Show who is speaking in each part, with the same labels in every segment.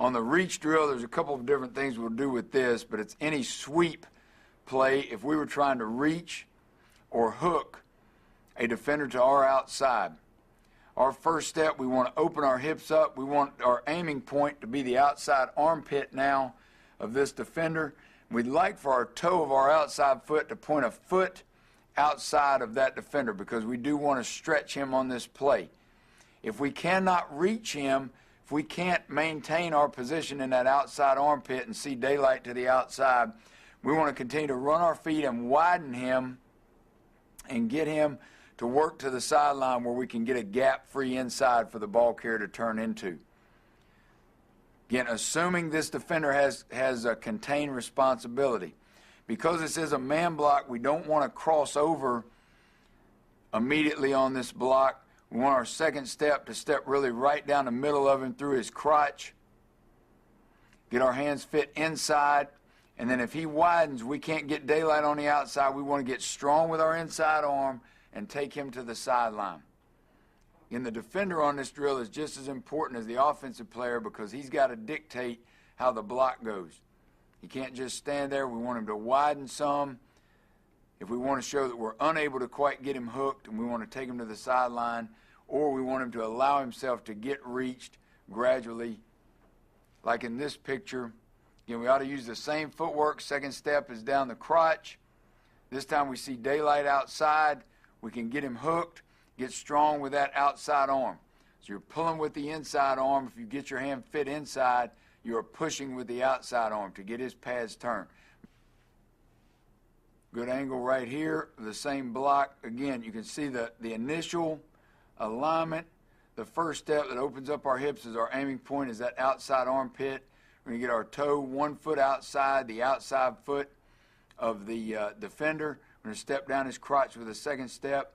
Speaker 1: On the reach drill, there's a couple of different things we'll do with this, but it's any sweep play if we were trying to reach or hook a defender to our outside. Our first step, we want to open our hips up. We want our aiming point to be the outside armpit now of this defender. We'd like for our toe of our outside foot to point a foot outside of that defender because we do want to stretch him on this play. If we cannot reach him, if we can't maintain our position in that outside armpit and see daylight to the outside, we want to continue to run our feet and widen him and get him to work to the sideline where we can get a gap-free inside for the ball carrier to turn into. Again, assuming this defender has a contained responsibility. Because this is a man block, we don't want to cross over immediately on this block. We want our second step to step really right down the middle of him through his crotch. Get our hands fit inside. And then if he widens, we can't get daylight on the outside. We want to get strong with our inside arm and take him to the sideline. And the defender on this drill is just as important as the offensive player because he's got to dictate how the block goes. He can't just stand there. We want him to widen some. If we want to show that we're unable to quite get him hooked and we want to take him to the sideline, or we want him to allow himself to get reached gradually, like in this picture. Again, we ought to use the same footwork. Second step is down the crotch. This time we see daylight outside. We can get him hooked, get strong with that outside arm. So you're pulling with the inside arm. If you get your hand fit inside, you're pushing with the outside arm to get his pads turned. Good angle right here, the same block. Again, you can see the initial alignment. The first step that opens up our hips is our aiming point is that outside armpit. We're going to get our toe 1 foot outside, the outside foot of the defender. We're going to step down his crotch with a second step.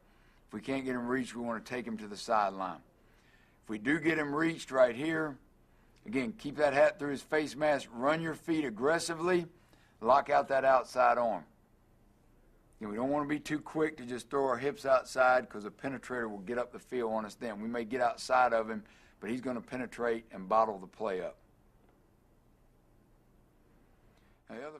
Speaker 1: If we can't get him reached, we want to take him to the sideline. If we do get him reached right here, again, keep that hat through his face mask. Run your feet aggressively. Lock out that outside arm. We don't want to be too quick to just throw our hips outside because the penetrator will get up the field on us then. We may get outside of him, but he's going to penetrate and bottle the play up. Now, the other